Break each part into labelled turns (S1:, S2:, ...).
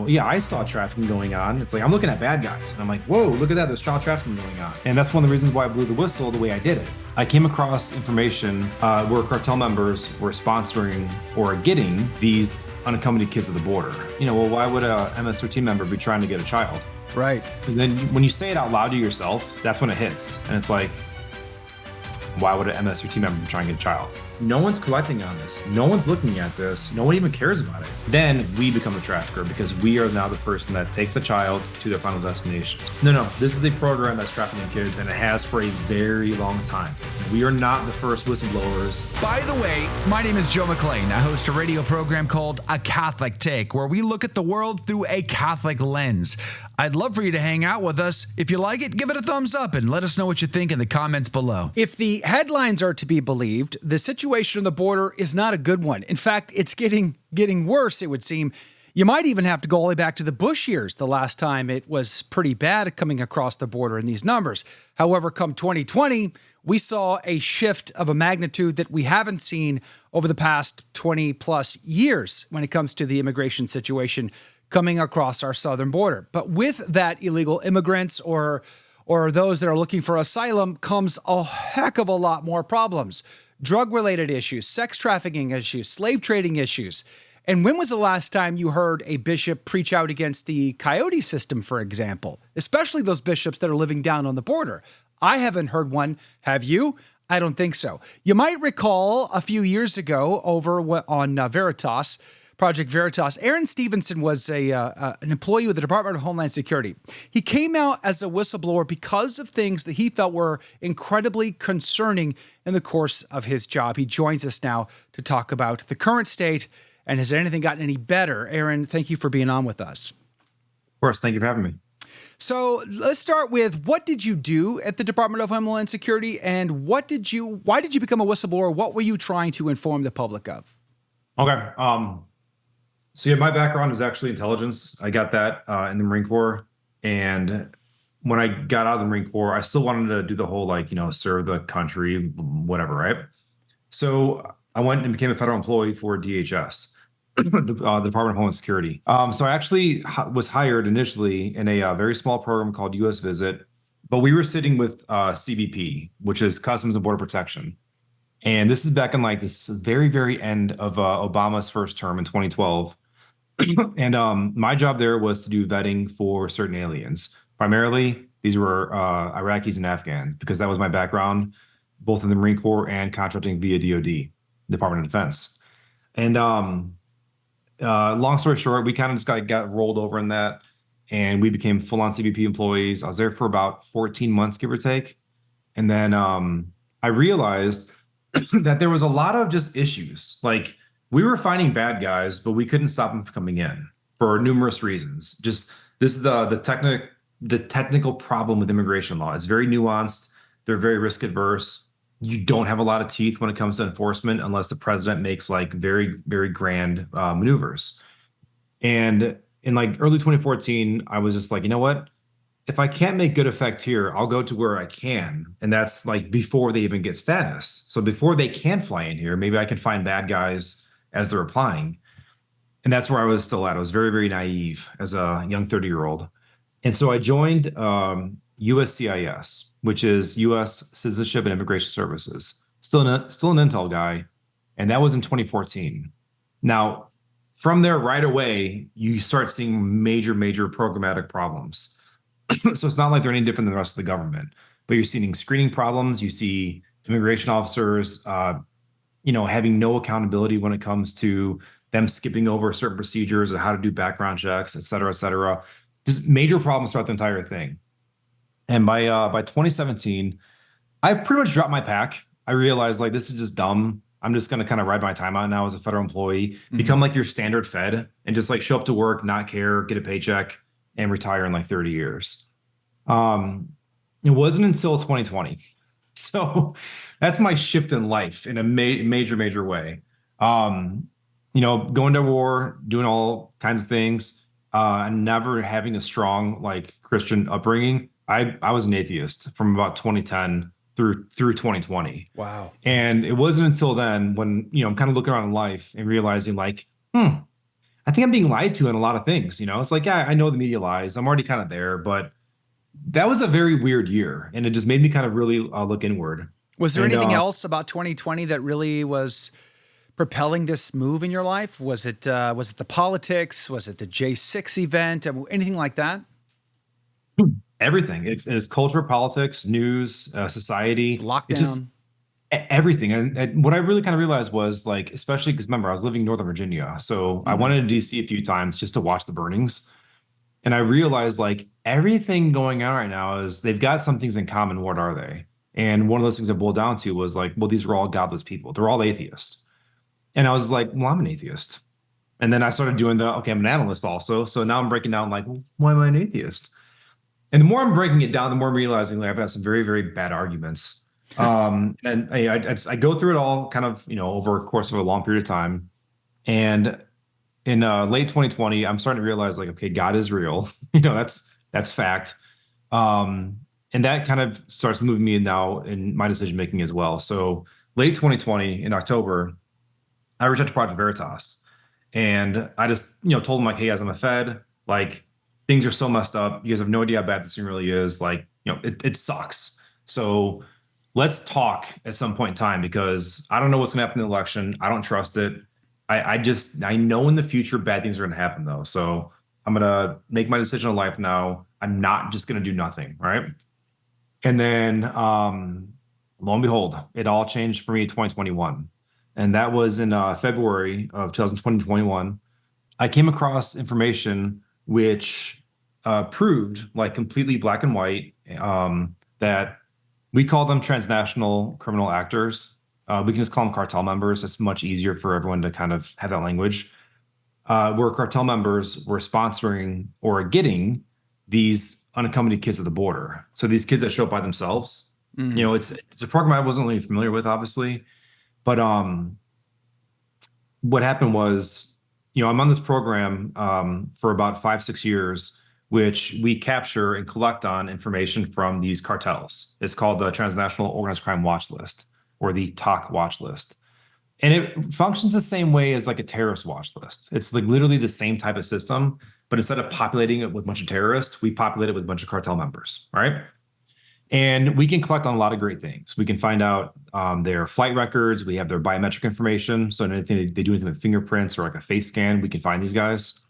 S1: yeah, I saw trafficking going on. It's like, I'm looking at bad guys and I'm like, whoa, look at that. There's child trafficking going on. And that's one of the reasons why I blew the whistle the way I did it. I came across information where cartel members were sponsoring or getting these unaccompanied kids at the border. Well, why would a MS-13 member be trying to get a child?
S2: Right.
S1: And then when you say it out loud to yourself, that's when it hits. And it's like, why would an MS-13 member be trying to get a child? No one's collecting on this. No one's looking at this. No one even cares about it. Then we become the trafficker because we are now the person that takes a child to their final destination. No, this is a program that's trafficking kids, and it has for a very long time. We are not the first whistleblowers.
S2: By the way, my name is Joe McClane. I host a radio program called A Catholic Take, where we look at the world through a Catholic lens. I'd love for you to hang out with us. If you like it, give it a thumbs up and let us know what you think in the comments below. If the headlines are to be believed, the situation on the border is not a good one. In fact, it's getting worse, it would seem. You might even have to go all the way back to the Bush years, the last time it was pretty bad coming across the border in these numbers. However, come 2020, we saw a shift of a magnitude that we haven't seen over the past 20 plus years when it comes to the immigration situation coming across our southern border. But with that, illegal immigrants or those that are looking for asylum comes a heck of a lot more problems. Drug-related issues, sex trafficking issues, slave trading issues. And when was the last time you heard a bishop preach out against the coyote system, for example? Especially those bishops that are living down on the border. I haven't heard one. Have you? I don't think so. You might recall a few years ago over on Veritas, Project Veritas, Aaron Stevenson was an employee with the Department of Homeland Security. He came out as a whistleblower because of things that he felt were incredibly concerning in the course of his job. He joins us now to talk about the current state and has anything gotten any better. Aaron, thank you for being on with us.
S1: Of course, thank you for having me.
S2: So let's start with, what did you do at the Department of Homeland Security, and why did you become a whistleblower? What were you trying to inform the public of?
S1: Okay. So yeah, my background is actually intelligence. I got that in the Marine Corps. And when I got out of the Marine Corps, I still wanted to do the whole, serve the country, whatever, right? So I went and became a federal employee for DHS, the Department of Homeland Security. So I actually was hired initially in a very small program called US Visit, but we were sitting with CBP, which is Customs and Border Protection. And this is back in this very, very end of Obama's first term in 2012. And my job there was to do vetting for certain aliens. Primarily, these were Iraqis and Afghans, because that was my background, both in the Marine Corps and contracting via DoD, Department of Defense. And long story short, we kind of just got rolled over in that, and we became full-on CBP employees. I was there for about 14 months, give or take. And then I realized that there was a lot of just issues. We were finding bad guys, but we couldn't stop them from coming in for numerous reasons. Just this is the technical problem with immigration law. It's very nuanced. They're very risk adverse. You don't have a lot of teeth when it comes to enforcement unless the president makes very, very grand maneuvers. And in early 2014, I was just you know what? If I can't make good effect here, I'll go to where I can. And that's before they even get status. So before they can fly in here, maybe I can find bad guys as they're applying. And that's where I was still at. I was very, very naive as a young 30-year-old. And so I joined USCIS, which is U.S. Citizenship and Immigration Services. Still an intel guy. And that was in 2014. Now, from there right away, you start seeing major, major programmatic problems. So it's not like they're any different than the rest of the government, but you're seeing screening problems. You see immigration officers, having no accountability when it comes to them skipping over certain procedures and how to do background checks, et cetera, et cetera. Just major problems throughout the entire thing. And by 2017, I pretty much dropped my pack. I realized this is just dumb. I'm just going to kind of ride my time out now as a federal employee, become your standard Fed, and just show up to work, not care, get a paycheck, and retire in 30 years. It wasn't until 2020. So that's my shift in life in a major, major way. Going to war, doing all kinds of things, and never having a strong Christian upbringing. I was an atheist from about 2010 through 2020.
S2: Wow.
S1: And it wasn't until then when, I'm kind of looking around in life and realizing I think I'm being lied to in a lot of things. It's like, yeah, I know the media lies. I'm already kind of there, but that was a very weird year, and it just made me kind of really look inward.
S2: Was there
S1: And
S2: anything else about 2020 that really was propelling this move in your life? Was it the politics? Was it the J6 event? Anything like that?
S1: everything. It's culture, politics, news, society. It just
S2: Lockdown.
S1: everything. And what I really kind of realized was like, especially because remember, I was living in Northern Virginia, so I
S2: Hmm.
S1: went to DC a few times just to watch the burnings. And I realized like everything going on right now is they've got some things in common. What are they? And one of those things I boiled down to was like, well, these are all godless people. They're all atheists. And I was like, well, I'm an atheist. And then I started doing okay, I'm an analyst also. So now I'm breaking down like, well, why am I an atheist? And the more I'm breaking it down, the more I'm realizing like I've got some very, very bad arguments. And I go through it all kind of, over a course of a long period of time. And in late 2020, I'm starting to realize like, okay, God is real. That's fact. Um, and that kind of starts moving me now in my decision making as well. So late 2020 in October, I reached out to Project Veritas, and I just told them like, hey guys, I'm a Fed. Like things are so messed up. You guys have no idea how bad this thing really is. Like it sucks. So let's talk at some point in time because I don't know what's going to happen in the election. I don't trust it. I know in the future bad things are going to happen though. So I'm gonna make my decision in life now. I'm not just going to do nothing, right? And then lo and behold, it all changed for me in 2021. And that was in February of 2021. I came across information which proved, like completely black and white, that we call them transnational criminal actors. We can just call them cartel members. It's much easier for everyone to kind of have that language. Where cartel members were sponsoring or getting these unaccompanied kids at the border. So these kids that show up by themselves.
S2: Mm.
S1: It's a program I wasn't really familiar with, obviously, but what happened was, I'm on this program for about 5, 6 years, which we capture and collect on information from these cartels. It's called the Transnational Organized Crime Watch List, or the TOC watch list. And it functions the same way as like a terrorist watch list. It's like literally the same type of system, but instead of populating it with a bunch of terrorists, we populate it with a bunch of cartel members, right? And we can collect on a lot of great things. We can find out their flight records. We have their biometric information. So anything they do anything with fingerprints or like a face scan, we can find these guys.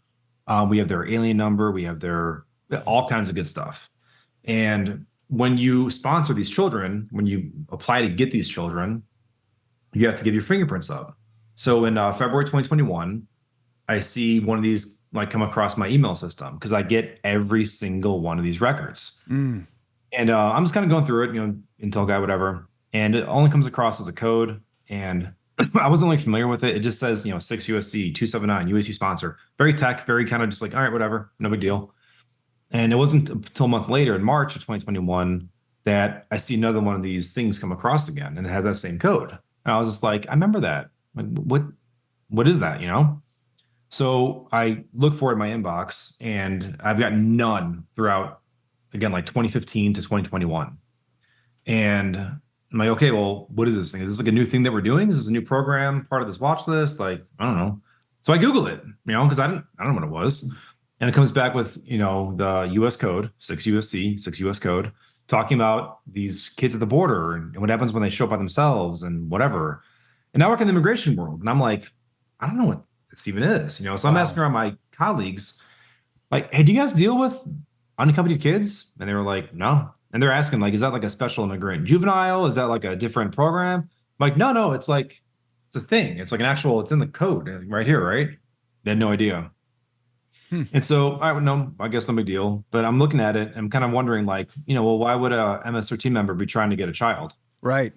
S1: We have their alien number. We have their all kinds of good stuff. And when you sponsor these children, when you apply to get these children, you have to give your fingerprints up. So in February 2021, I see one of these like come across my email system because I get every single one of these records.
S2: Mm.
S1: And I'm just kind of going through it, Intel guy, whatever. And it only comes across as a code. And I wasn't really familiar with it. It just says, 6 USC 279 UAC sponsor. Very tech, very kind of just like, all right, whatever, no big deal. And it wasn't until a month later in March of 2021 that I see another one of these things come across again and it had that same code. And I was just like, I remember that. Like, what is that? So I look for it in my inbox and I've got none throughout, again, like 2015 to 2021. And I'm like, okay, well, what is this thing? Is this like a new thing that we're doing? Is this a new program, part of this watch list? Like, I don't know. So I Google it, because I don't know what it was. And it comes back with, the US code, 6 USC, 6 US code, talking about these kids at the border and what happens when they show up by themselves and whatever. And I work in the immigration world. And I'm like, I don't know what this even is. So I'm
S2: Wow.
S1: asking around my colleagues, like, hey, do you guys deal with unaccompanied kids? And they were like, no. And they're asking, like, is that like a special immigrant juvenile? Is that like a different program? I'm like, no, no, it's like, it's a thing. It's like an actual, it's in the code right here, right? They had no idea.
S2: Hmm.
S1: And so, I would know, I guess no big deal. But I'm looking at it, I'm kind of wondering, like, well, why would a MS13 member be trying to get a child?
S2: Right.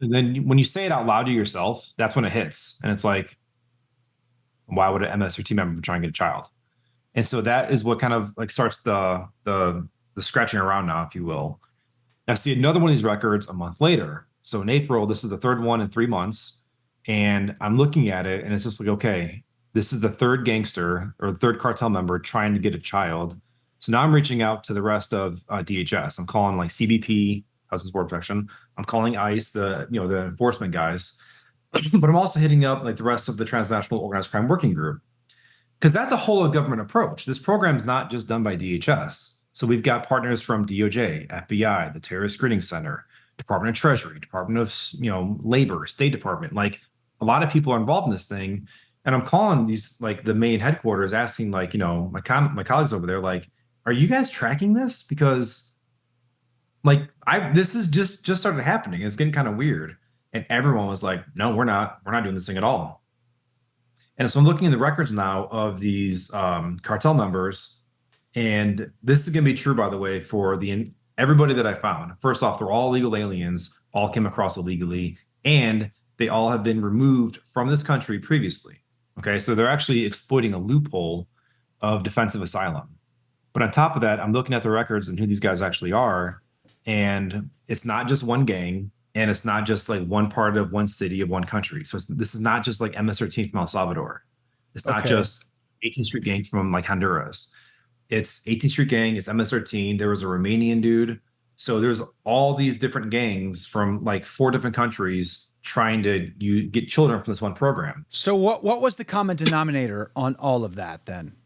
S1: And then when you say it out loud to yourself, that's when it hits. And it's like, why would an MS13 member be trying to get a child? And so that is what kind of like starts the scratching around now, if you will. I see another one of these records a month later. So in April, this is the third one in 3 months. And I'm looking at it and it's just like, okay, this is the third gangster or the third cartel member trying to get a child. So now I'm reaching out to the rest of DHS. I'm calling like CBP, House and Border Protection. I'm calling ICE, the enforcement guys. But I'm also hitting up like the rest of the Transnational Organized Crime Working Group. because that's a whole of government approach. This program is not just done by DHS. So we've got partners from DOJ, FBI, the Terrorist Screening Center, Department of Treasury, Department of Labor, State Department. Like a lot of people are involved in this thing, and I'm calling these like the main headquarters, asking like my colleagues over there, like, are you guys tracking this? Because like this is just started happening. It's getting kind of weird, and everyone was like, no, we're not doing this thing at all. And so I'm looking at the records now of these cartel members, and this is going to be true, by the way, for everybody that I found. First off, they're all illegal aliens, all came across illegally, and they all have been removed from this country previously. Okay, so they're actually exploiting a loophole of defensive asylum. But on top of that, I'm looking at the records and who these guys actually are, and it's not just one gang, and it's not just like one part of one city of one country. So this is not just like MS-13 from El Salvador. It's not just 18th Street Gang from like Honduras. It's 18th Street Gang. It's MS-13. There was a Romanian dude. So there's all these different gangs from like 4 different countries trying to get children from this one program.
S3: So what was the common denominator on all of that then?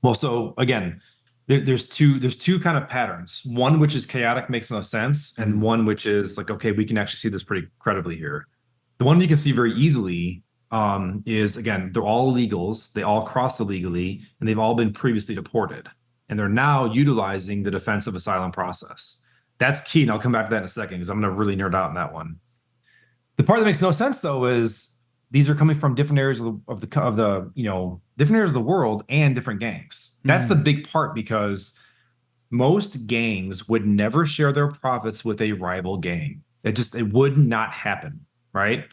S1: Well, so again, there's two kind of patterns. One which is chaotic, makes no sense, and one which is like, okay, we can actually see this pretty credibly here. The one you can see very easily is, again, they're all illegals. They all crossed illegally, and they've all been previously deported, and they're now utilizing the defensive asylum process. That's key, and I'll come back to that in a second because I'm going to really nerd out on that one. The part that makes no sense though is these are coming from different areas of the different areas of the world and different gangs. That's the big part, because most gangs would never share their profits with a rival gang. It would not happen, right?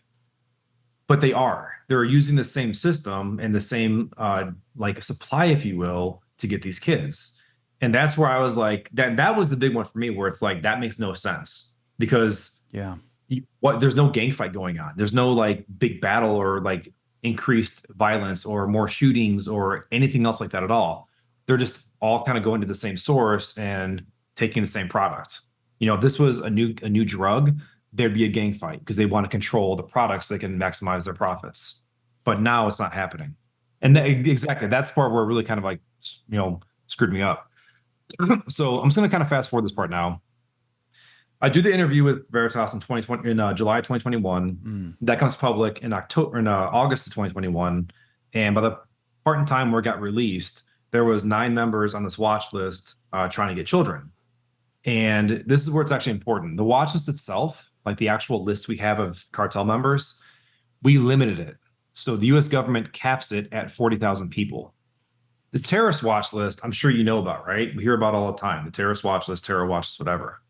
S1: But they're using the same system and the same like supply, if you will, to get these kids. And that's where I was like, that was the big one for me, where it's like, that makes no sense, because there's no gang fight going on. There's no like big battle or like increased violence or more shootings or anything else like that at all. They're just all kind of going to the same source and taking the same product. If this was a new drug, there'd be a gang fight because they want to control the products so they can maximize their profits. But now it's not happening. And exactly, that's the part where it really kind of like, screwed me up. So I'm just going to kind of fast forward this part now. I do the interview with Veritas in July 2021. That comes public in August of 2021. And by the part in time where it got released, there was 9 members on this watch list trying to get children. And this is where it's actually important. The watch list itself, like the actual list we have of cartel members, we limited it. So the US government caps it at 40,000 people. The terrorist watch list, I'm sure you know about, right? We hear about all the time. The terrorist watch list, terror watch list, whatever.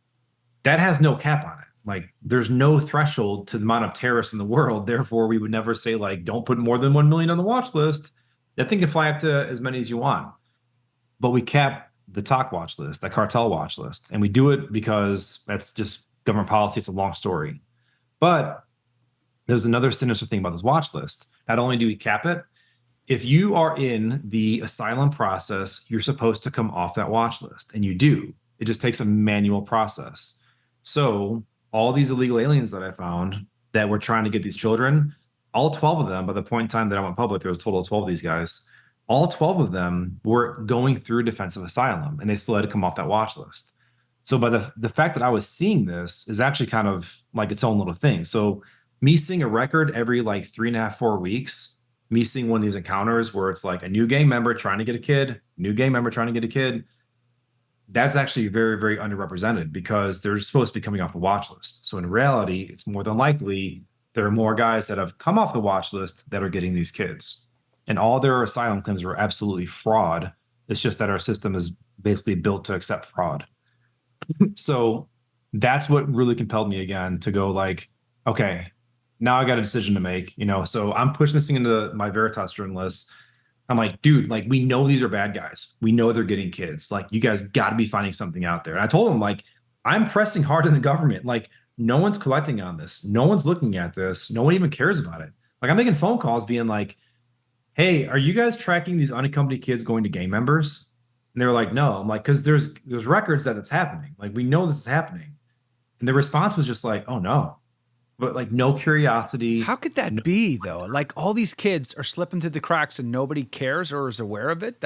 S1: That has no cap on it. Like, there's no threshold to the amount of terrorists in the world. Therefore, we would never say, like, don't put more than 1 million on the watch list. That thing can fly up to as many as you want. But we cap the TOC watch list, that cartel watch list. And we do it because that's just government policy. It's a long story. But there's another sinister thing about this watch list. Not only do we cap it, if you are in the asylum process, you're supposed to come off that watch list. And you do. It just takes a manual process. So all these illegal aliens that I found that were trying to get these children, all 12 of them, by the point in time that I went public, there was a total of 12 of these guys. All 12 of them were going through defensive asylum, and they still had to come off that watch list. So by the fact that I was seeing this is actually kind of like its own little thing. So me seeing a record every like 3.5, 4 weeks, me seeing one of these encounters where it's like a new gang member trying to get a kid, new gang member trying to get a kid, that's actually very, very underrepresented because they're supposed to be coming off the watch list. So in reality, it's more than likely there are more guys that have come off the watch list that are getting these kids. And all their asylum claims were absolutely fraud. It's just that our system is basically built to accept fraud. So that's what really compelled me again to go like, okay, now I got a decision to make, so I'm pushing this thing into my Veritas journalists. I'm like, dude, like, we know these are bad guys. We know they're getting kids. Like, you guys got to be finding something out there. And I told them, like, I'm pressing hard in the government. Like, no one's collecting on this. No one's looking at this. No one even cares about it. Like, I'm making phone calls being like, hey, are you guys tracking these unaccompanied kids going to gang members? And they were like, no. I'm like, because there's records that it's happening. Like, we know this is happening. And the response was just like, oh, no. but like no curiosity.
S3: How could that
S1: No,
S3: be though? Like all these kids are slipping through the cracks and nobody cares or is aware of it.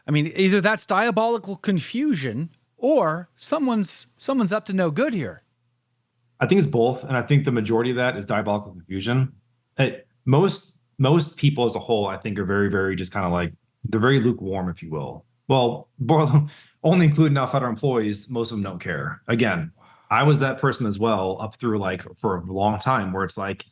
S3: I mean, either that's diabolical confusion or someone's up to no good here.
S1: I think it's both, and I think the majority of that is diabolical confusion. Most people as a whole, I think, are very, very just kind of like they're very lukewarm, if you will. Well, only including now federal employees, most of them don't care. Again, I was that person as well, up through like for a long time, where it's like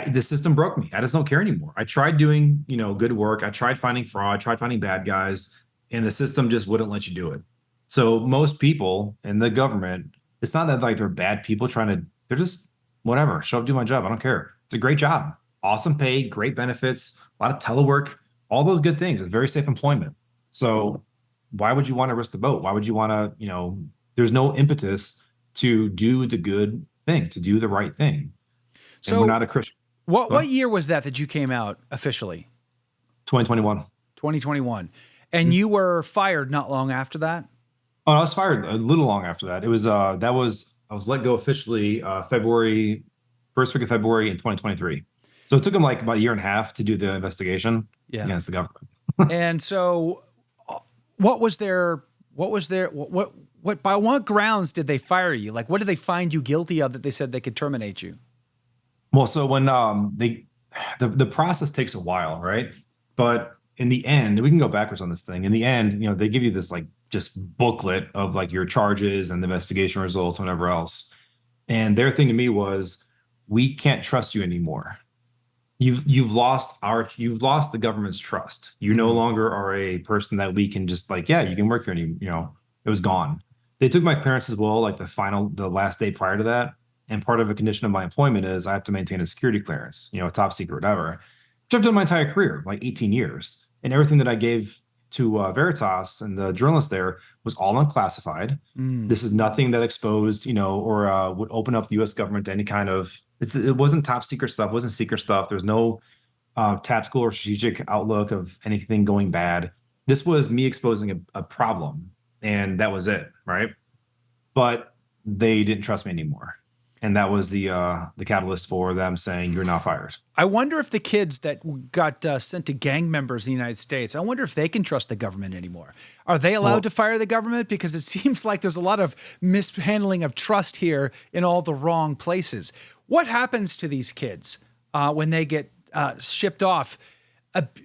S1: the system broke me. I just don't care anymore. I tried doing, good work. I tried finding fraud, tried finding bad guys, and the system just wouldn't let you do it. So most people in the government, it's not that like they're bad people they're just whatever, show up, do my job. I don't care. It's a great job, awesome pay, great benefits, a lot of telework, all those good things. It's very safe employment. So why would you want to risk the boat? Why would you want to, there's no impetus to do the good thing, to do the right thing. And we're
S3: So
S1: not a Christian.
S3: what year was that you came out officially?
S1: 2021.
S3: 2021. And you were fired not long after that?
S1: Oh, I was fired a little long after that. It was I was let go officially February, first week of February in 2023. So it took them like about a year and a half to do the investigation
S3: Yeah.
S1: against the government.
S3: And so what was their what by what grounds did they fire you? Like what did they find you guilty of that they said they could terminate you?
S1: Well, so when the process takes a while, right? But in the end, we can go backwards on this thing. In the end, they give you this like just booklet of like your charges and the investigation results, whatever else. And their thing to me was, we can't trust you anymore. You've lost the government's trust. You no longer are a person that we can just like, yeah, you can work here. And it was gone. They took my clearance as well, like the last day prior to that. And part of a condition of my employment is I have to maintain a security clearance, a top secret, whatever, which I've done my entire career, like 18 years. And everything that I gave to Veritas and the journalist there was all unclassified. This is nothing that exposed, or would open up the U.S. government to any kind of. It wasn't top secret stuff. It wasn't secret stuff. There's no tactical or strategic outlook of anything going bad. This was me exposing a problem, and that was it, right? But they didn't trust me anymore, and that was the catalyst for them saying you're now fired.
S3: I wonder if the kids that got sent to gang members in the United States, I wonder if they can trust the government anymore. Are they allowed to fire the government? Because it seems like there's a lot of mishandling of trust here in all the wrong places. What happens to these kids when they get shipped off? With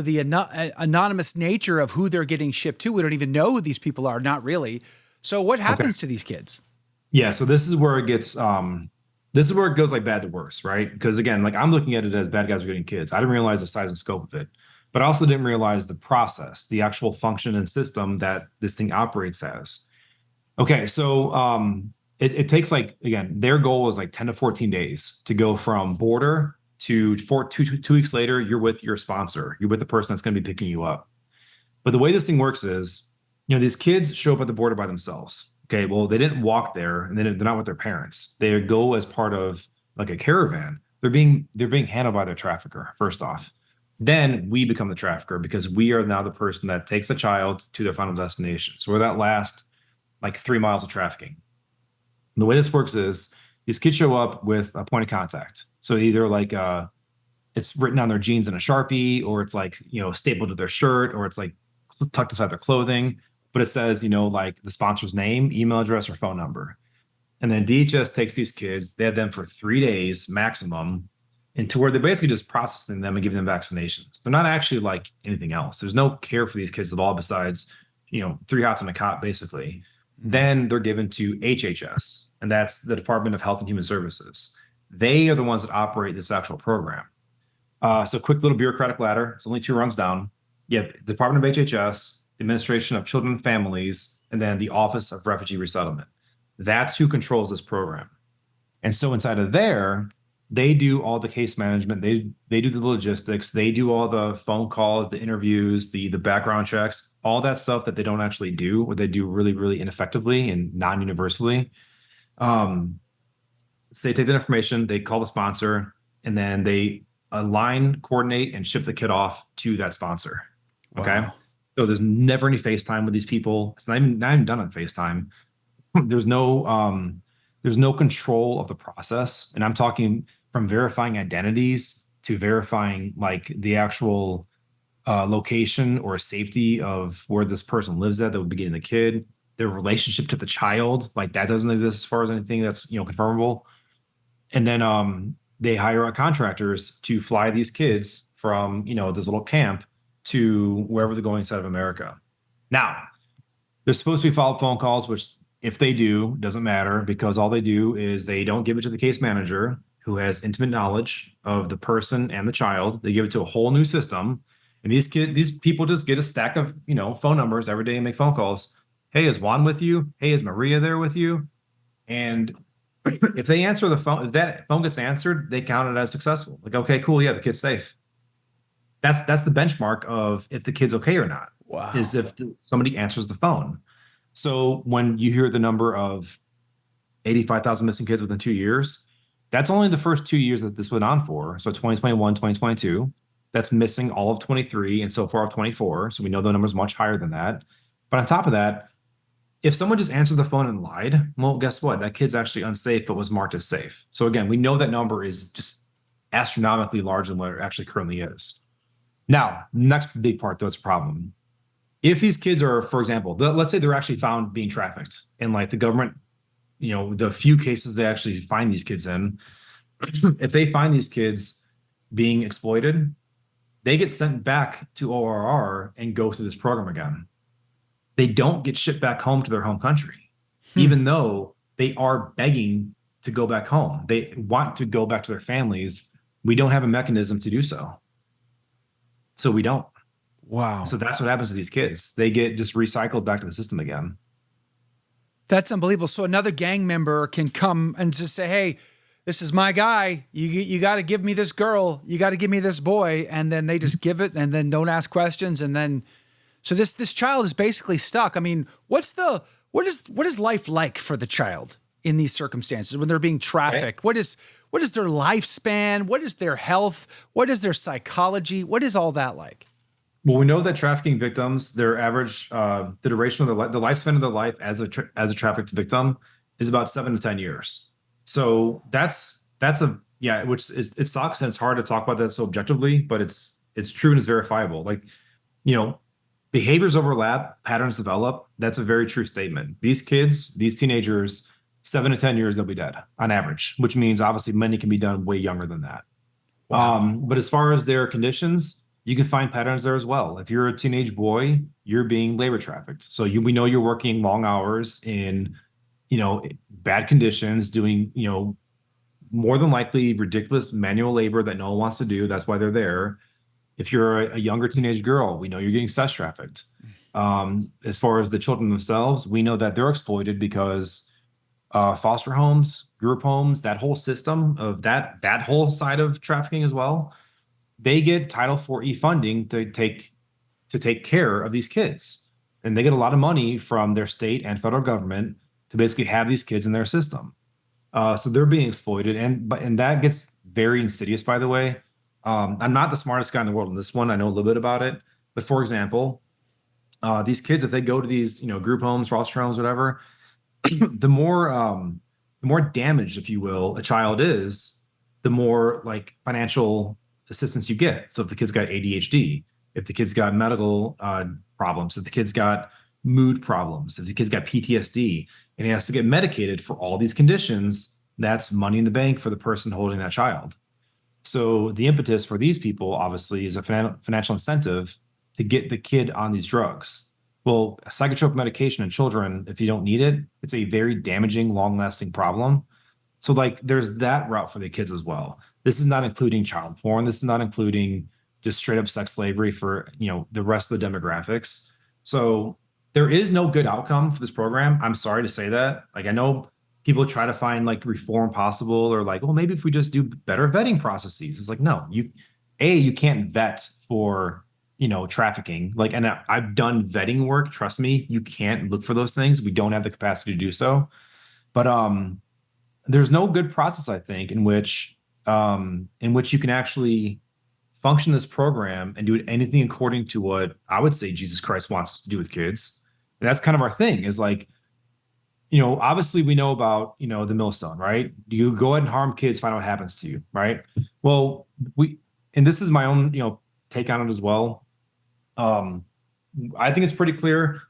S3: the anonymous nature of who they're getting shipped to, we don't even know who these people are. Not really. So what happens to these kids?
S1: Yeah, so this is where it gets this is where it goes like bad to worse, right? Because again, like I'm looking at it as bad guys are getting kids. I didn't realize the size and scope of it, but I also didn't realize the process, the actual function and system that this thing operates as. Okay, so it takes like, again, their goal is like 10 to 14 days to go from border to 2 weeks later, you're with your sponsor, you're with the person that's going to be picking you up. But the way this thing works is, these kids show up at the border by themselves. Okay, well, they didn't walk there, and they're not with their parents. They go as part of like a caravan. They're being handled by their trafficker, first off. Then we become the trafficker because we are now the person that takes a child to their final destination. So we're that last like 3 miles of trafficking. And the way this works is these kids show up with a point of contact. So either like it's written on their jeans in a Sharpie, or it's like, stapled to their shirt, or it's like tucked inside their clothing. But it says, like the sponsor's name, email address, or phone number. And then DHS takes these kids, they have them for 3 days maximum, into where they're basically just processing them and giving them vaccinations. They're not actually like anything else. There's no care for these kids at all besides, 3 hots and a cot, basically. Then they're given to HHS, and that's the Department of Health and Human Services. They are the ones that operate this actual program. So quick little bureaucratic ladder. It's only 2 rungs down. You have Department of HHS, Administration of Children and Families, and then the Office of Refugee Resettlement. That's who controls this program. And so inside of there, they do all the case management. They do the logistics. They do all the phone calls, the interviews, the background checks, all that stuff that they don't actually do, or they do really, really ineffectively and non-universally. So they take that information, they call the sponsor, and then they align, coordinate, and ship the kid off to that sponsor. Okay.
S3: Wow.
S1: So there's never any FaceTime with these people. It's not even done on FaceTime. There's no There's no control of the process. And I'm talking from verifying identities to verifying like the actual location or safety of where this person lives at that would be getting the kid, their relationship to the child, like that doesn't exist as far as anything that's, confirmable. And then they hire out contractors to fly these kids from, this little camp to wherever they're going inside of America. Now, there's supposed to be follow-up phone calls, which if they do, doesn't matter because all they do is they don't give it to the case manager who has intimate knowledge of the person and the child. They give it to a whole new system. And these people just get a stack of, phone numbers every day and make phone calls. Hey, is Juan with you? Hey, is Maria there with you? And if they answer the phone, if that phone gets answered, they count it as successful. Like, okay, cool, yeah, the kid's safe. That's the benchmark of if the kid's okay or not.
S3: Wow.
S1: Is if somebody answers the phone. So when you hear the number of 85,000 missing kids within 2 years, that's only the first 2 years that this went on for. So 2021, 2022, that's missing all of 23 and so far of 24. So we know the number's much higher than that. But on top of that, if someone just answered the phone and lied, well, guess what? That kid's actually unsafe, but was marked as safe. So again, we know that number is just astronomically larger than what it actually currently is. Now, next big part, though, it's a problem. If these kids are, for example, let's say they're actually found being trafficked and like the government, the few cases they actually find these kids in, if they find these kids being exploited, they get sent back to ORR and go through this program again. They don't get shipped back home to their home country, even though they are begging to go back home. They want to go back to their families. We don't have a mechanism to do so. So we don't.
S3: Wow.
S1: So that's what happens to these kids. They get just recycled back to the system again.
S3: That's unbelievable. So another gang member can come and just say, hey, this is my guy. You got to give me this girl. You got to give me this boy. And then they just give it and then don't ask questions. And then, so this child is basically stuck. I mean, what is life like for the child in these circumstances when they're being trafficked?
S1: Okay.
S3: What is their lifespan? What is their health? What is their psychology? What is all that like?
S1: Well, we know that trafficking victims, their average, the duration of their life, the lifespan of their life as a trafficked victim is about 7 to 10 years. So that's which it sucks and it's hard to talk about that so objectively, but it's true and it's verifiable. Like, behaviors overlap, patterns develop. That's a very true statement. These kids, these teenagers, 7 to 10 years, they'll be dead on average, which means obviously many can be done way younger than that.
S3: Wow.
S1: But as far as their conditions, you can find patterns there as well. If you're a teenage boy, you're being labor trafficked. So we know you're working long hours in, bad conditions, doing, more than likely ridiculous manual labor that no one wants to do. That's why they're there. If you're a younger teenage girl, we know you're getting sex trafficked. As far as the children themselves, we know that they're exploited because foster homes, group homes, that whole system of that whole side of trafficking as well, they get Title IV funding to take care of these kids. And they get a lot of money from their state and federal government to basically have these kids in their system. So they're being exploited. And that gets very insidious, by the way. I'm not the smartest guy in the world on this one. I know a little bit about it. But for example, these kids, if they go to these, group homes, foster homes, whatever, the more damaged, if you will, a child is, the more like financial assistance you get. So if the kid's got ADHD, if the kid's got medical problems, if the kid's got mood problems, if the kid's got PTSD, and he has to get medicated for all these conditions, that's money in the bank for the person holding that child. So the impetus for these people, obviously, is a financial incentive to get the kid on these drugs. Well, psychotropic medication in children, if you don't need it, it's a very damaging, long-lasting problem. So like there's that route for the kids as well. This is not including child porn. This is not including just straight up sex slavery for, the rest of the demographics. So there is no good outcome for this program. I'm sorry to say that. Like, I know people try to find like reform possible or like, well, maybe if we just do better vetting processes. It's like, no, you can't vet for, trafficking. Like, and I've done vetting work. Trust me, you can't look for those things. We don't have the capacity to do so. But there's no good process, I think, in which you can actually function this program and do anything according to what I would say Jesus Christ wants us to do with kids. And that's kind of our thing, is like, obviously we know about, the millstone, right? You go ahead and harm kids, find out what happens to you, right? Well, and this is my own, take on it as well. Um, I think it's pretty clear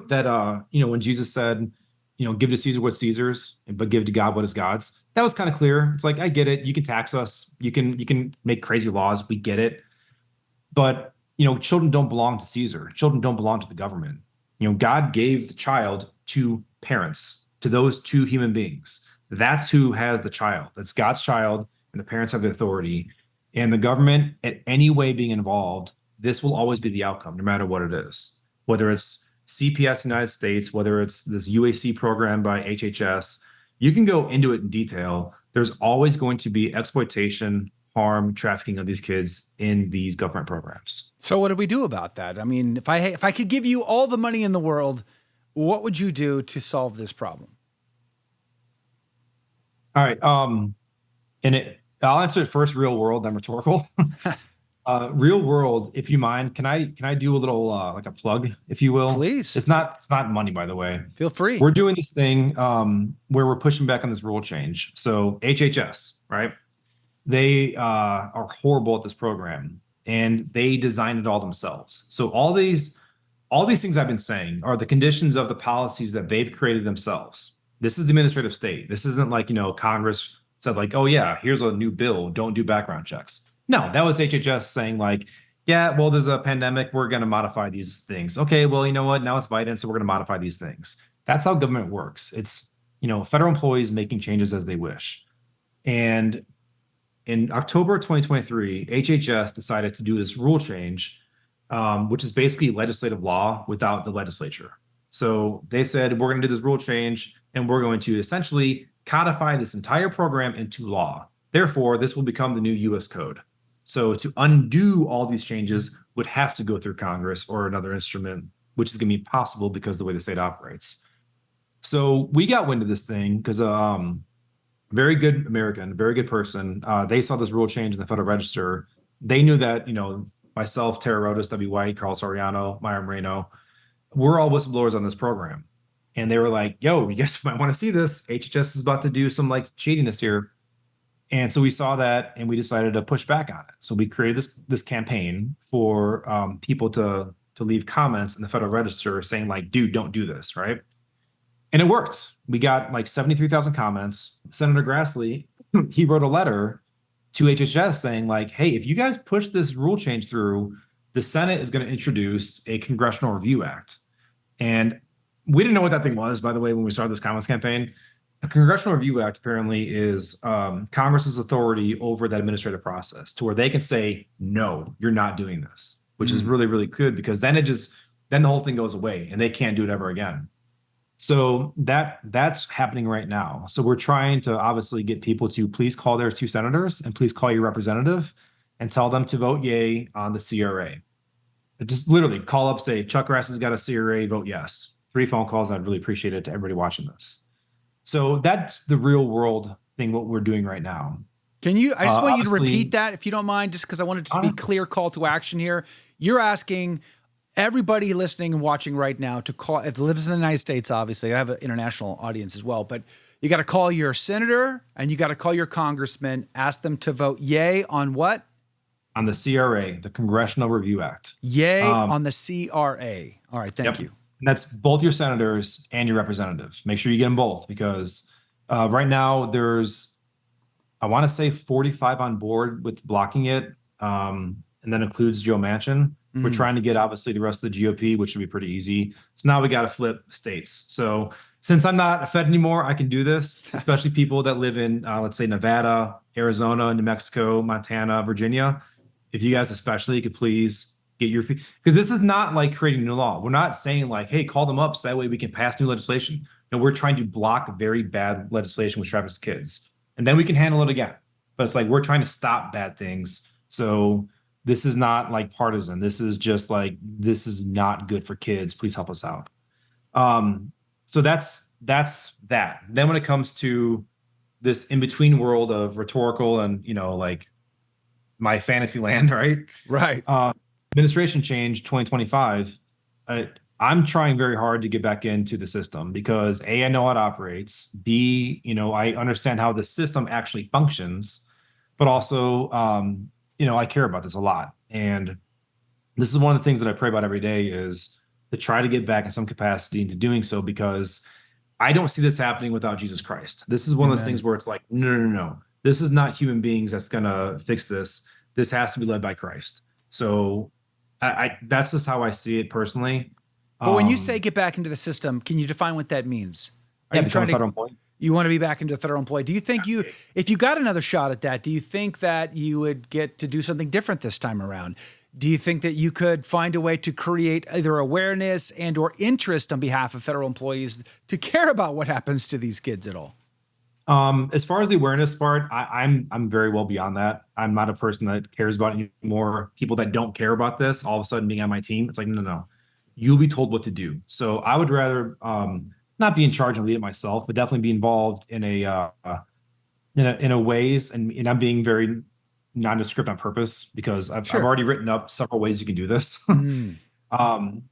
S1: that, when Jesus said, give to Caesar what's Caesar's, but give to God what is God's. That was kind of clear. It's like, I get it. You can tax us. You can make crazy laws. We get it. But, children don't belong to Caesar. Children don't belong to the government. God gave the child to parents, to those two human beings. That's who has the child. That's God's child, and the parents have the authority. And the government, at any way being involved, this will always be the outcome, no matter what it is. Whether it's CPS United States, whether it's this UAC program by HHS, you can go into it in detail. There's always going to be exploitation, harm, trafficking of these kids in these government programs.
S3: So what do we do about that? I mean, if I could give you all the money in the world, what would you do to solve this problem?
S1: All right. I'll answer it first, real world, then rhetorical. Real world, if you mind, can I do a little like a plug, if you will?
S3: Please.
S1: It's not money, by the way.
S3: Feel free.
S1: We're doing this thing where we're pushing back on this rule change. So HHS, right? They are horrible at this program, and they designed it all themselves. So all these things I've been saying are the conditions of the policies that they've created themselves. This is the administrative state. This isn't like, Congress said like, oh yeah, here's a new bill, don't do background checks. No, that was HHS saying like, yeah, well, there's a pandemic, we're going to modify these things. Okay, well, you know what? Now it's Biden, so we're going to modify these things. That's how government works. It's, federal employees making changes as they wish. And in October 2023, HHS decided to do this rule change, which is basically legislative law without the legislature. So they said, we're going to do this rule change, and we're going to essentially codify this entire program into law. Therefore, this will become the new U.S. code. So to undo all these changes would have to go through Congress or another instrument, which is going to be possible because of the way the state operates. So we got wind of this thing because very good American, very good person. They saw this rule change in the Federal Register. They knew that, myself, Tara Rodas, W. White, Carl Soriano, Myra Moreno, we're all whistleblowers on this program. And they were like, yo, you guys might want to see this. HHS is about to do some like shadiness here. And so we saw that, and we decided to push back on it. So we created this campaign for people to leave comments in the Federal Register saying like, dude, don't do this, right? And it worked. We got like 73,000 comments. Senator Grassley, he wrote a letter to HHS saying like, hey, if you guys push this rule change through, the Senate is going to introduce a Congressional Review Act. And we didn't know what that thing was, by the way, when we started this comments campaign. A Congressional Review Act apparently is Congress's authority over that administrative process to where they can say, no, you're not doing this, which is really, really good, because then then the whole thing goes away and they can't do it ever again. So that's happening right now. So we're trying to obviously get people to please call their two senators and please call your representative and tell them to vote yay on the CRA. Just literally call up, say, Chuck Grass has got a CRA, vote yes. 3 phone calls. I'd really appreciate it to everybody watching this. So that's the real world thing, what we're doing right now.
S3: I just want you to repeat that, if you don't mind, just because I wanted to be clear call to action here. You're asking everybody listening and watching right now to call, if it lives in the United States, obviously, I have an international audience as well, but you got to call your senator and you got to call your congressman, ask them to vote yay on what?
S1: On the CRA, the Congressional Review Act.
S3: Yay on the CRA. All right, thank you.
S1: And that's both your senators and your representatives. Make sure you get them both, because right now there's, I want to say 45 on board with blocking it. And that includes Joe Manchin. We're trying to get obviously the rest of the GOP, which should be pretty easy. So now we got to flip states. So since I'm not a Fed anymore, I can do this, especially people that live in, let's say, Nevada, Arizona, New Mexico, Montana, Virginia. If you guys especially could please get your, because this is not like creating new law. We're not saying like, hey, call them up so that way we can pass new legislation. No, we're trying to block very bad legislation which traffics kids. And then we can handle it again. But it's like, we're trying to stop bad things. So this is not like partisan. This is just like, this is not good for kids. Please help us out. So that's that. Then when it comes to this in-between world of rhetorical and, like my fantasy land, right?
S3: Right.
S1: Administration change 2025. I'm trying very hard to get back into the system because A, I know how it operates. B, I understand how the system actually functions, but also, I care about this a lot. And this is one of the things that I pray about every day is to try to get back in some capacity into doing so because I don't see this happening without Jesus Christ. This is one of those things
S3: Amen.
S1: where it's like, no, no, no, no. This is not human beings that's gonna fix this. This has to be led by Christ. So I that's just how I see it personally.
S3: But when you say
S1: Um,
S3: get back into the system, can you define what that means? Are
S1: yeah,
S3: you
S1: become
S3: trying
S1: a
S3: to,
S1: federal employee.
S3: you want to be back into a federal employee? Do you think if you got another shot at that, do you think that you would get to do something different this time around? Do you think that you could find a way to create either awareness and or interest on behalf of federal employees to care about what happens to these kids at all?
S1: As far as the awareness part, I'm very well beyond that. I'm not a person that cares about it anymore. People that don't care about this, all of a sudden being on my team, it's like, no, no, no. You'll be told what to do. So I would rather not be in charge and lead it myself, but definitely be involved in a ways, and I'm being very nondescript on purpose because I've
S3: Sure.
S1: already written up several ways you can do this.
S3: Mm.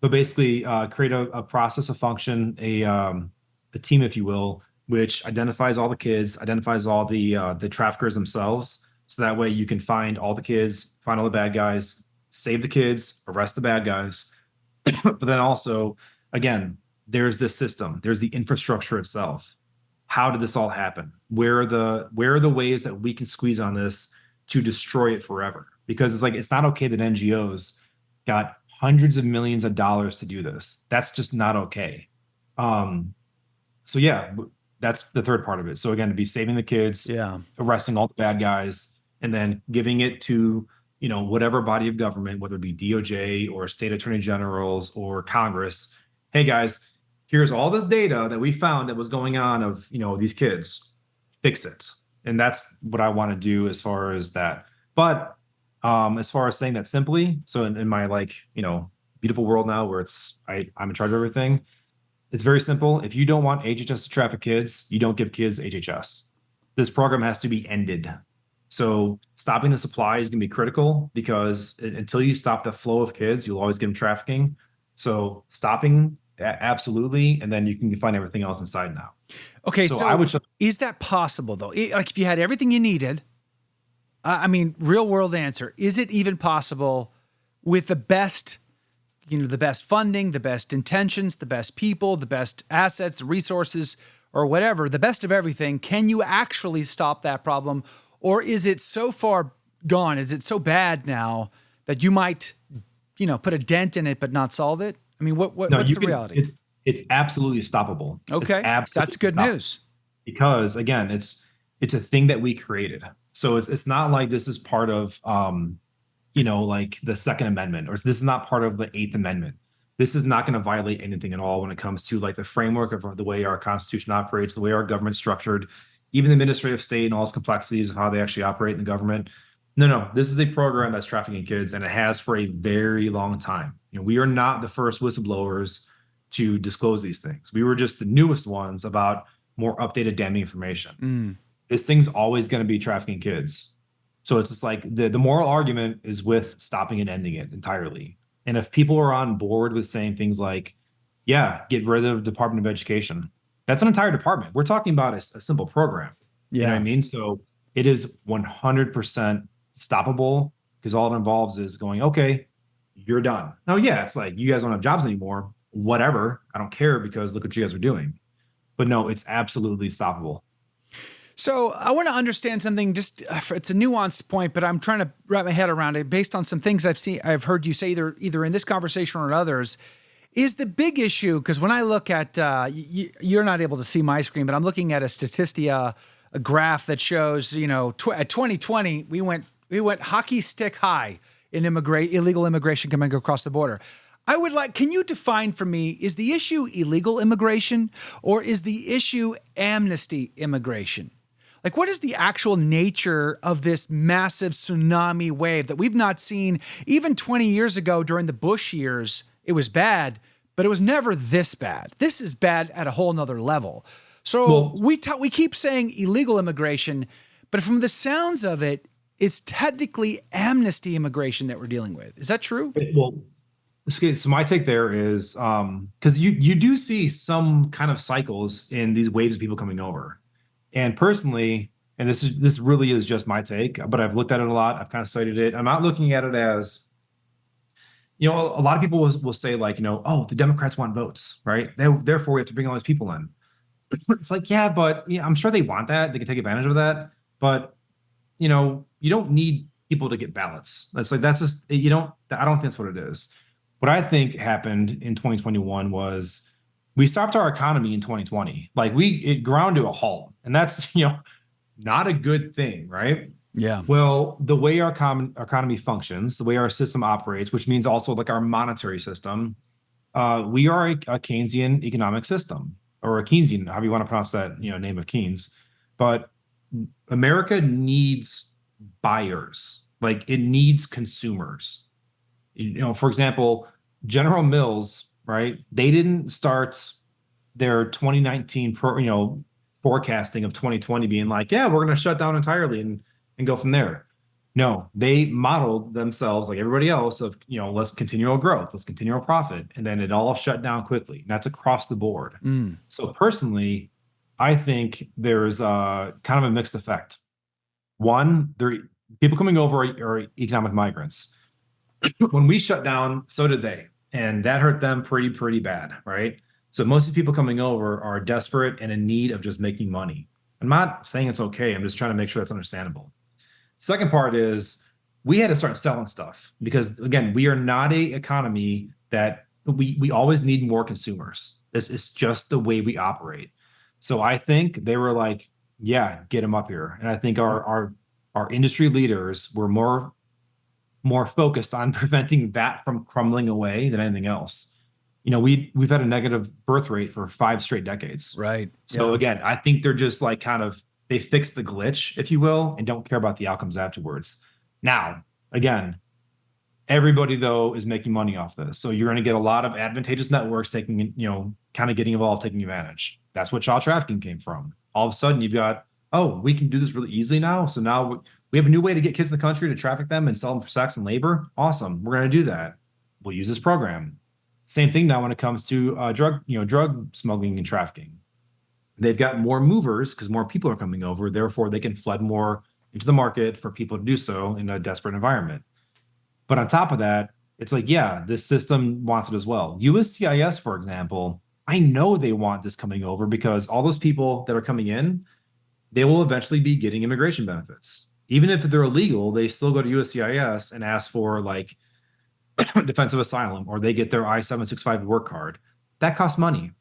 S1: But basically, create a process, a function, a team, if you will, which identifies all the kids, identifies all the traffickers themselves, so that way you can find all the kids, find all the bad guys, save the kids, arrest the bad guys. But then also, again, there's this system, there's the infrastructure itself. How did this all happen? Where are the ways that we can squeeze on this to destroy it forever? Because it's like it's not okay that NGOs got hundreds of millions of dollars to do this. That's just not okay. Um, so yeah, that's the third part of it. So again, to be saving the kids,
S3: Yeah.
S1: arresting all the bad guys, and then giving it to whatever body of government, whether it be DOJ or state attorney generals or Congress. Hey guys, here's all this data that we found that was going on of these kids. Fix it, and that's what I want to do as far as that. But as far as saying that simply, so in my beautiful world now where I'm in charge of everything, it's very simple. If you don't want HHS to traffic kids, you don't give kids HHS. This program has to be ended. So stopping the supply is going to be critical because until you stop the flow of kids, you'll always get them trafficking. So stopping absolutely, and then you can find everything else inside now.
S3: Okay,
S1: So
S3: so
S1: I would just
S3: is that possible though? Like if you had everything you needed, I mean, real world answer, is it even possible with the best, the best funding, the best intentions, the best people, the best assets, resources, or whatever, the best of everything, can you actually stop that problem? Or is it so far gone? Is it so bad now that you might, put a dent in it but not solve it? I mean,
S1: no,
S3: what's
S1: you
S3: the
S1: can.
S3: reality?
S1: It's absolutely stoppable. It's
S3: Okay, that's
S1: absolutely
S3: good
S1: stoppable.
S3: news.
S1: Because again, it's a thing that we created. So it's not like this is part of like the Second Amendment, or this is not part of the Eighth Amendment. This is not going to violate anything at all when it comes to like the framework of the way our Constitution operates, the way our government's structured, even the administrative state and all its complexities of how they actually operate in the government. No, no, this is a program that's trafficking kids, and it has for a very long time. We are not the first whistleblowers to disclose these things. We were just the newest ones about more updated damning information.
S3: Mm.
S1: This thing's always going to be trafficking kids. So it's just like the moral argument is with stopping and ending it entirely. And if people are on board with saying things like, yeah, get rid of Department of Education, that's an entire department. We're talking about a simple program. You know what I
S3: Yeah.
S1: mean? So it is 100% stoppable because all it involves is going, okay, you're done. Now, yeah, it's like you guys don't have jobs anymore. Whatever. I don't care because look what you guys are doing. But no, it's absolutely stoppable.
S3: So I want to understand something. Just it's a nuanced point, but I'm trying to wrap my head around it based on some things I've heard you say either in this conversation or in others. Is the big issue because when I look at you're not able to see my screen, but I'm looking at a Statistia, a graph that shows at 2020 we went hockey stick high in illegal immigration coming across the border. Can you define for me, is the issue illegal immigration or is the issue amnesty immigration? Like, what is the actual nature of this massive tsunami wave that we've not seen even 20 years ago during the Bush years? It was bad, but it was never this bad. This is bad at a whole nother level. So we keep saying illegal immigration, but from the sounds of it, it's technically amnesty immigration that we're dealing with. Is that true?
S1: Well, Okay, so my take there is because you do see some kind of cycles in these waves of people coming over. And personally, and this really is just my take, but I've looked at it a lot. I've kind of studied it. I'm not looking at it as, a lot of people will say like, oh, the Democrats want votes, right? Therefore we have to bring all these people in. It's like, yeah, but yeah, I'm sure they want that. They can take advantage of that. But you don't need people to get ballots. That's just you don't. I don't think that's what it is. What I think happened in 2021 was we stopped our economy in 2020. Like it ground to a halt, and that's not a good thing, right?
S3: Yeah.
S1: Well, the way our economy functions, the way our system operates, which means also like our monetary system, we are a Keynesian economic system, or a Keynesian, however you want to pronounce that, name of Keynes. But America needs buyers, like it needs consumers. For example, General Mills, right? They didn't start their 2019 forecasting of 2020 being like, yeah, we're going to shut down entirely and go from there. No, they modeled themselves like everybody else of, let's continual growth, let's continual profit. And then it all shut down quickly. And that's across the board.
S3: Mm.
S1: So personally, I think there's kind of a mixed effect. One, people coming over are economic migrants. When we shut down, so did they. And that hurt them pretty bad, right? So most of the people coming over are desperate and in need of just making money. I'm not saying it's okay. I'm just trying to make sure that's understandable. Second part is we had to start selling stuff because again, we are not a economy that we always need more consumers. This is just the way we operate. So I think they were like, yeah, get them up here. And I think our industry leaders were more focused on preventing that from crumbling away than anything else. We've had a negative birth rate for 5 straight decades.
S3: Right.
S1: So
S3: Yeah.
S1: again, I think they're just like kind of they fix the glitch, if you will, and don't care about the outcomes afterwards. Now, again, everybody though is making money off this. So you're going to get a lot of advantageous networks taking, kind of getting involved, taking advantage. That's what child trafficking came from. All of a sudden you've got, oh, we can do this really easily now. So now we have a new way to get kids in the country to traffic them and sell them for sex and labor. Awesome. We're going to do that. We'll use this program. Same thing now when it comes to drug smuggling and trafficking. They've got more movers because more people are coming over. Therefore, they can flood more into the market for people to do so in a desperate environment. But on top of that, it's like, yeah, this system wants it as well. USCIS, for example, I know they want this coming over because all those people that are coming in, they will eventually be getting immigration benefits. Even if they're illegal, they still go to USCIS and ask for like defensive asylum, or they get their I-765 work card. That costs money.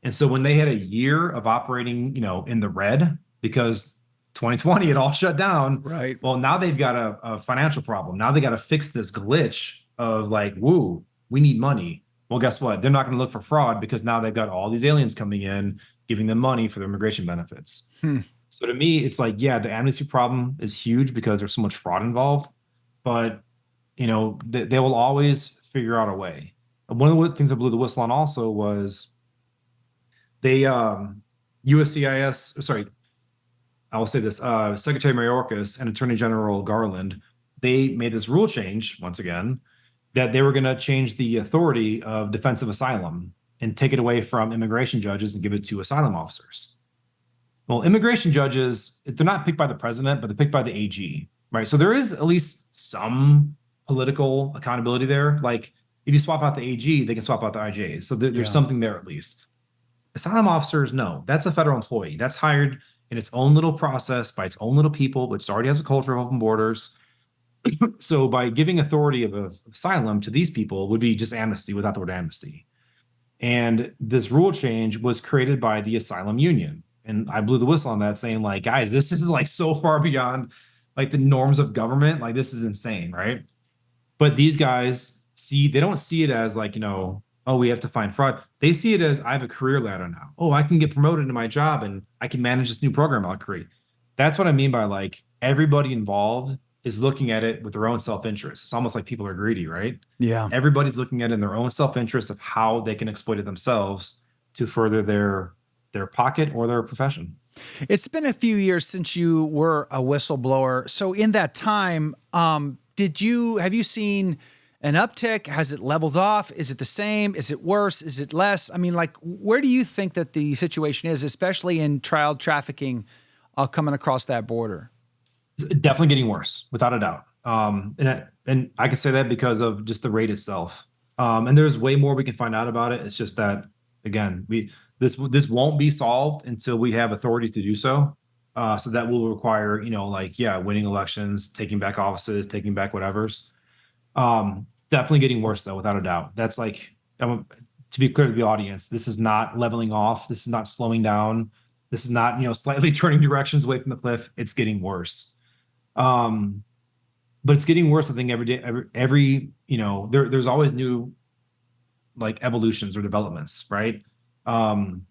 S1: And so when they had a year of operating, in the red because 2020 it all shut down.
S3: Right.
S1: Well, now they've got a financial problem. Now they got to fix this glitch of like, woo, we need money. Well, guess what? They're not going to look for fraud because now they've got all these aliens coming in, giving them money for their immigration benefits. So to me, it's like, yeah, the amnesty problem is huge because there's so much fraud involved, but they will always figure out a way. And one of the things that blew the whistle on also was they USCIS, sorry, I will say this, Secretary Mayorkas and Attorney General Garland, they made this rule change once again that they were going to change the authority of defensive asylum and take it away from immigration judges and give it to asylum officers. Well, immigration judges, they're not picked by the president, but they're picked by the AG, right? So there is at least some political accountability there. Like if you swap out the AG, they can swap out the IJs. So there's something there at least. Asylum officers, no, that's a federal employee. That's hired in its own little process by its own little people, which already has a culture of open borders. So by giving authority of asylum to these people would be just amnesty without the word amnesty. And this rule change was created by the Asylum Union. And I blew the whistle on that saying like, guys, this is like so far beyond like the norms of government. Like this is insane, right? But these guys they don't see it as like, oh, we have to find fraud. They see it as I have a career ladder now. Oh, I can get promoted in my job and I can manage this new program I'll create. That's what I mean by like everybody involved is looking at it with their own self-interest. It's almost like people are greedy, right?
S3: Yeah.
S1: Everybody's looking at it in their own self-interest of how they can exploit it themselves to further their pocket or their profession.
S3: It's been a few years since you were a whistleblower. So in that time, have you seen an uptick? Has it leveled off? Is it the same? Is it worse? Is it less? I mean, like, where do you think that the situation is, especially in child trafficking coming across that border?
S1: Definitely getting worse, without a doubt. And I can say that because of just the rate itself. And there's way more we can find out about it. It's just that, again, this won't be solved until we have authority to do so. So that will require, like, yeah, winning elections, taking back offices, taking back whatever's. Definitely getting worse though, without a doubt. That's like, to be clear to the audience, this is not leveling off. This is not slowing down. This is not, slightly turning directions away from the cliff. It's getting worse. But it's getting worse, I think, every day, there's always new like evolutions or developments, right? And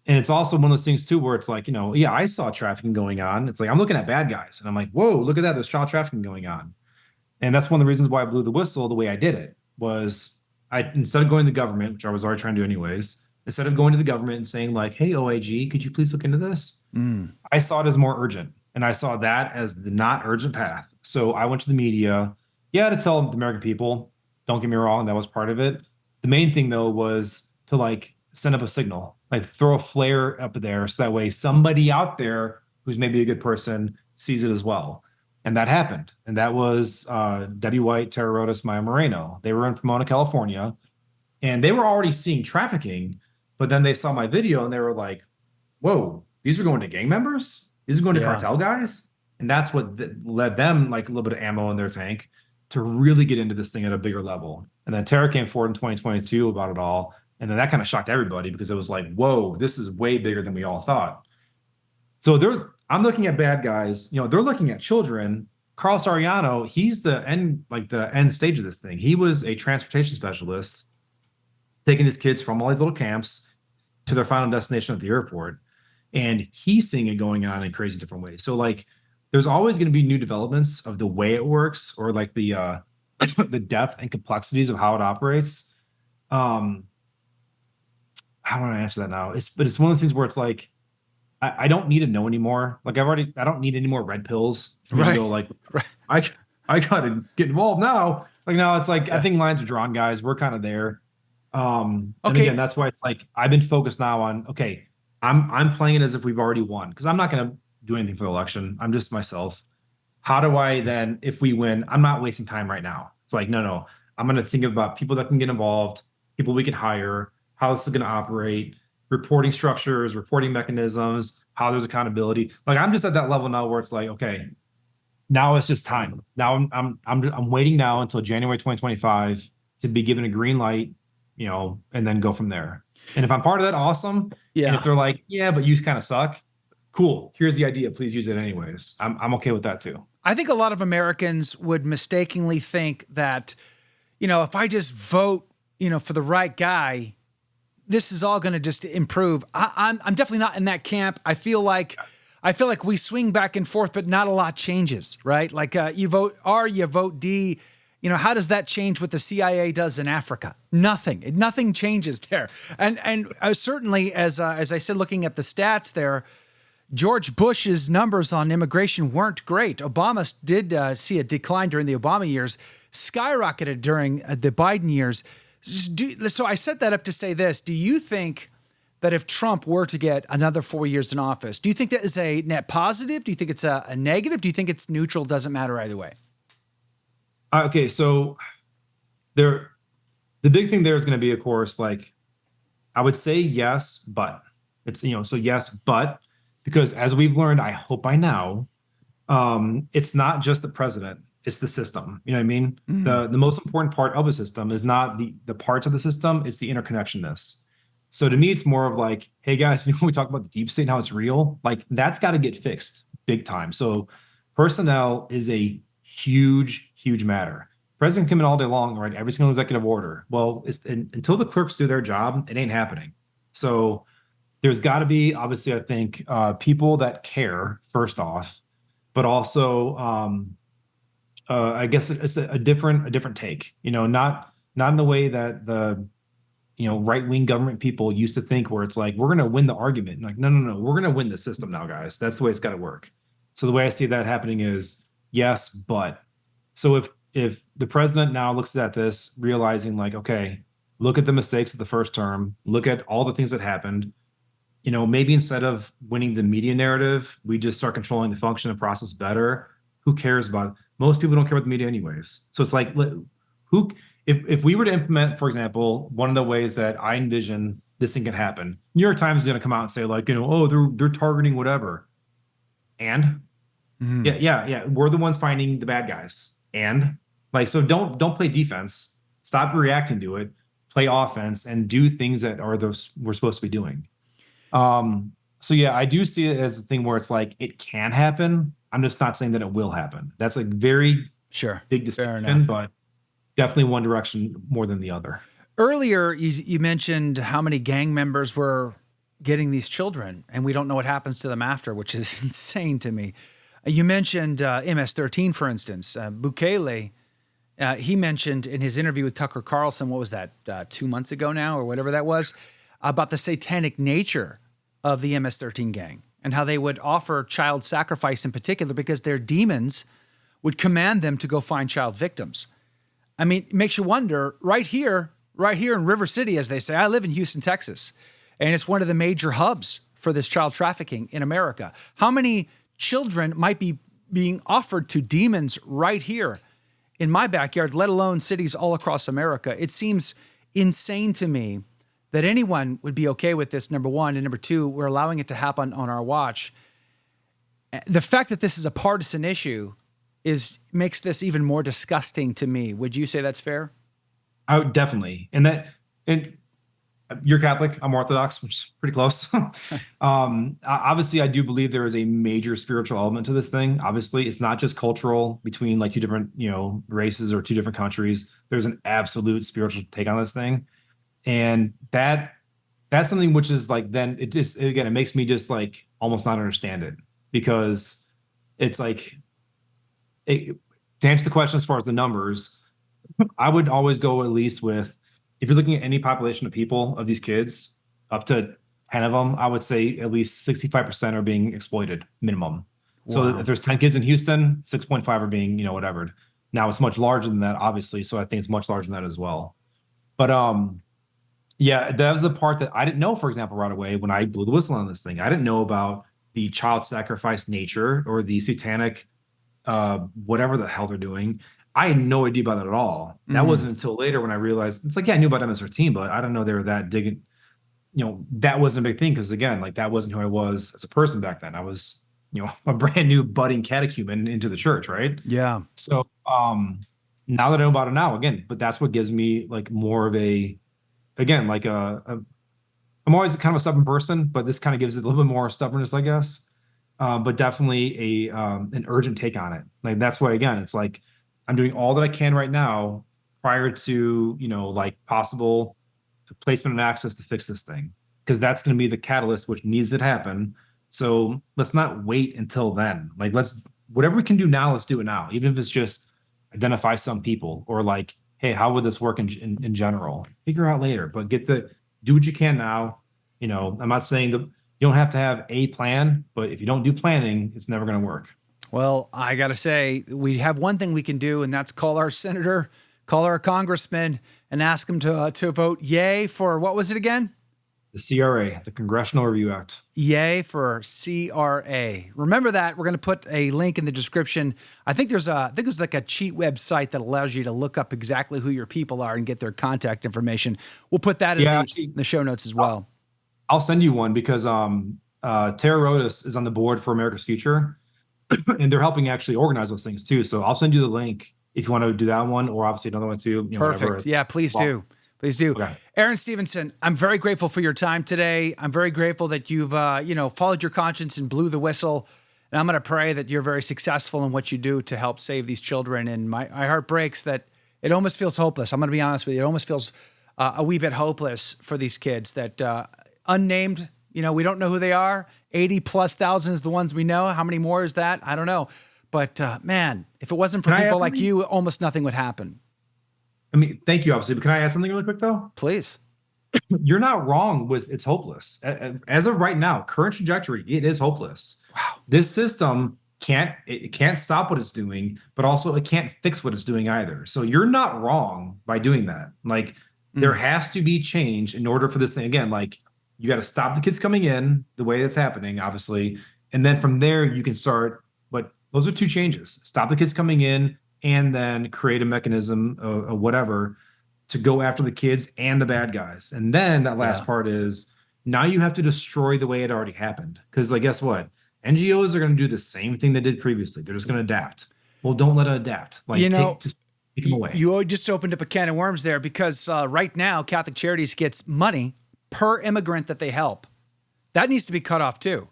S1: it's also one of those things too, where it's like, yeah, I saw trafficking going on. It's like, I'm looking at bad guys and I'm like, whoa, look at that. There's child trafficking going on. And that's one of the reasons why I blew the whistle the way I did it was instead of going to the government, which I was already trying to do anyways, instead of going to the government and saying like, hey, OIG, could you please look into this? I saw it as more urgent. And I saw that as the not urgent path. So I went to the media, to tell the American people, don't get me wrong, that was part of it. The main thing though was to like send up a signal, like throw a flare up there. So that way somebody out there who's maybe a good person sees it as well. And that happened. And that was Debbie White, Tara Rodas, Maya Moreno. They were in Pomona, California, and they were already seeing trafficking, but then they saw my video and they were like, whoa, these are going to gang members? These are going to cartel guys? And that's what led them like a little bit of ammo in their tank to really get into this thing at a bigger level. And then Tara came forward in 2022 about it all. And then that kind of shocked everybody because it was like, whoa, this is way bigger than we all thought. So I'm looking at bad guys, they're looking at children. Carl Sariano, he's the end stage of this thing. He was a transportation specialist taking these kids from all these little camps to their final destination at the airport. And he's seeing it going on in crazy different ways. So like, there's always going to be new developments of the way it works or like the the depth and complexities of how it operates. How do I answer that now? But it's one of those things where it's like, I don't need to know anymore. Like I don't need any more red pills.
S3: Right.
S1: To go like, right. I gotta get involved now. Like now it's like, I think lines are drawn, guys. We're kind of there. And again, that's why it's like, I've been focused now on, okay, I'm playing it as if we've already won because I'm not going to do anything for the election. I'm just myself. How do I then, if we win, I'm not wasting time right now. It's like, no, I'm going to think about people that can get involved, people we can hire, how this is going to operate, reporting structures, reporting mechanisms, how there's accountability. Like I'm just at that level now where it's like, okay, now it's just time. Now I'm waiting now until January 2025 to be given a green light, and then go from there. And if I'm part of that, awesome.
S3: Yeah.
S1: And if they're like, yeah, but you kind of suck. Cool. Here's the idea. Please use it anyways. I'm okay with that too.
S3: I think a lot of Americans would mistakenly think that, if I just vote, for the right guy, this is all going to just improve. I'm definitely not in that camp. I feel like we swing back and forth, but not a lot changes, right? Like you vote R, you vote D. How does that change what the CIA does in Africa? Nothing changes there. And certainly, as I said, looking at the stats there, George Bush's numbers on immigration weren't great. Obama did see a decline during the Obama years, skyrocketed during the Biden years. So I set that up to say this. Do you think that if Trump were to get another 4 years in office, do you think that is a net positive? Do you think it's a negative? Do you think it's neutral? Doesn't matter either way?
S1: Okay, so the big thing there is going to be, of course, like I would say yes, but it's so yes, but because as we've learned, I hope by now, it's not just the president, it's the system. You know what I mean? The most important part of a system is not the parts of the system, it's the interconnectionness. So to me, it's more of like, hey guys, when we talk about the deep state and how it's real, like that's got to get fixed big time. So personnel is a huge matter. President come in all day long, right? Every single executive order. Well, until the clerks do their job, it ain't happening. So there's got to be, obviously, I think, people that care first off, but also, I guess it's a different take. Not in the way that the right-wing government people used to think, where it's like we're going to win the argument. Like, no, we're going to win the system now, guys. That's the way it's got to work. So the way I see that happening is yes, but so if the president now looks at this, realizing like, okay, look at the mistakes of the first term, look at all the things that happened, maybe instead of winning the media narrative, we just start controlling the function and process better. Who cares about it? Most people don't care about the media anyways. So it's like, who, if we were to implement, for example, one of the ways that I envision this thing can happen, New York Times is going to come out and say like, oh, they're targeting whatever. And yeah, we're the ones finding the bad guys. And like, so don't play defense. Stop reacting to it. Play offense and do things that are those we're supposed to be doing. So yeah, I do see it as a thing where it's like it can happen. I'm just not saying that it will happen. That's like very big distinction, but definitely one direction more than the other.
S3: Earlier, you mentioned how many gang members were getting these children, and we don't know what happens to them after, which is insane to me. You mentioned MS-13, for instance. Bukele, he mentioned in his interview with Tucker Carlson, what was that, 2 months ago now, or whatever that was, about the satanic nature of the MS-13 gang and how they would offer child sacrifice in particular because their demons would command them to go find child victims. I mean, it makes you wonder, right here in River City, as they say. I live in Houston, Texas, and it's one of the major hubs for this child trafficking in America. How many children might be being offered to demons right here in my backyard, let alone cities all across America? It seems insane to me that anyone would be okay with this, number one. And number two, we're allowing it to happen on our watch. The fact that this is a partisan issue makes this even more disgusting to me. Would you say that's fair?
S1: I would definitely. And you're Catholic, I'm Orthodox, which is pretty close. Obviously, I do believe there is a major spiritual element to this thing. Obviously, it's not just cultural between like two different, races or two different countries. There's an absolute spiritual take on this thing. And that's something which is like, then it just, again, it makes me just like almost not understand it, because it's like, to answer the question as far as the numbers, I would always go at least with, if you're looking at any population of people, of these kids, up to 10 of them, I would say at least 65% are being exploited minimum. Wow. So if there's 10 kids in Houston, 6.5 are being, whatever. Now it's much larger than that, obviously. So I think it's much larger than that as well. But yeah, that was the part that I didn't know, for example, right away when I blew the whistle on this thing. I didn't know about the child sacrifice nature or the satanic, whatever the hell they're doing. I had no idea about that at all. That wasn't until later when I realized, it's like, yeah, I knew about MS-13, but I didn't know they were that digging, that wasn't a big thing. Cause again, like that wasn't who I was as a person back then. I was, a brand new budding catechumen into the church. Right.
S3: Yeah.
S1: So, now that I know about it now, again, but that's what gives me like more of again, like I'm always kind of a stubborn person, but this kind of gives it a little bit more stubbornness, I guess. But definitely an urgent take on it. Like, that's why, again, it's like, I'm doing all that I can right now prior to, like possible placement and access to fix this thing, because that's going to be the catalyst which needs to happen. So let's not wait until then. Like, whatever we can do now, let's do it now. Even if it's just identify some people, or like, hey, how would this work in general? Figure out later, but do what you can now. I'm not saying that you don't have to have a plan, but if you don't do planning, it's never going to work.
S3: Well, I got to say, we have one thing we can do, and that's call our senator, call our congressman, and ask them to vote yay for, what was it again?
S1: The CRA, the Congressional Review Act.
S3: Yay for CRA. Remember that. We're going to put a link in the description. I think there's like a cheat website that allows you to look up exactly who your people are and get their contact information. We'll put that in the show notes as well.
S1: I'll send you one, because Tara Rodas is on the board for America's Future, and they're helping actually organize those things too. So I'll send you the link if you want to do that one, or obviously another one too.
S3: Perfect. Whatever. Yeah, please do. Please do. Okay. Aaron Stevenson, I'm very grateful for your time today. I'm very grateful that you've, followed your conscience and blew the whistle. And I'm going to pray that you're very successful in what you do to help save these children. And my heart breaks that it almost feels hopeless. I'm going to be honest with you. It almost feels a wee bit hopeless for these kids that unnamed, we don't know who they are. 80,000+ is the ones we know. How many more is that? I don't know. But man, if it wasn't for people like you, almost nothing would happen.
S1: I mean, thank you, obviously, but can I add something really quick though?
S3: Please.
S1: You're not wrong with it's hopeless. As of right now, current trajectory, it is hopeless.
S3: Wow.
S1: This system it can't stop what it's doing, but also it can't fix what it's doing either. So you're not wrong by doing that. Like there has to be change in order for this thing. Again, like you got to stop the kids coming in the way it's happening, obviously. And then from there you can start, but those are two changes. Stop the kids coming in and then create a mechanism of whatever to go after the kids and the bad guys. And then that last part is now you have to destroy the way it already happened. Because like, guess what? NGOs are going to do the same thing they did previously. They're just going to adapt. Well, don't let it adapt. Like, just take them away.
S3: You just opened up a can of worms there because right now Catholic Charities gets money per immigrant that they help. That needs to be cut off too.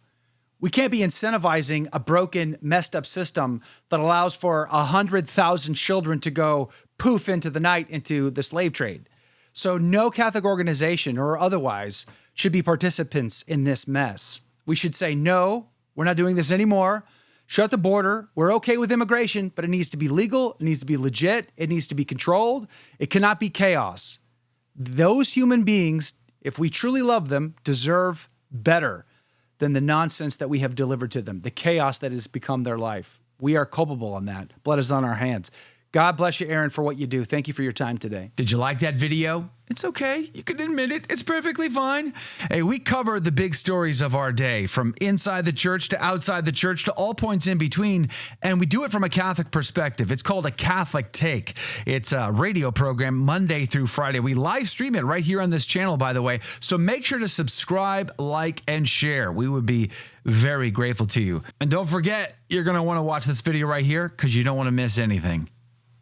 S3: We can't be incentivizing a broken, messed up system that allows for 100,000 children to go poof into the night into the slave trade. So no Catholic organization or otherwise should be participants in this mess. We should say, no, we're not doing this anymore. Shut the border. We're okay with immigration, but it needs to be legal. It needs to be legit. It needs to be controlled. It cannot be chaos. Those human beings, if we truly love them, deserve better than the nonsense that we have delivered to them, the chaos that has become their life. We are culpable on that. Blood is on our hands. God bless you, Aaron, for what you do. Thank you for your time today.
S2: Did you like that video? It's okay. You can admit it. It's perfectly fine. Hey, we cover the big stories of our day, from inside the church to outside the church to all points in between, and we do it from a Catholic perspective. It's called A Catholic Take. It's a radio program Monday through Friday. We live stream it right here on this channel, by the way, so make sure to subscribe, like, and share. We would be very grateful to you. And don't forget, you're going to want to watch this video right here because you don't want to miss anything.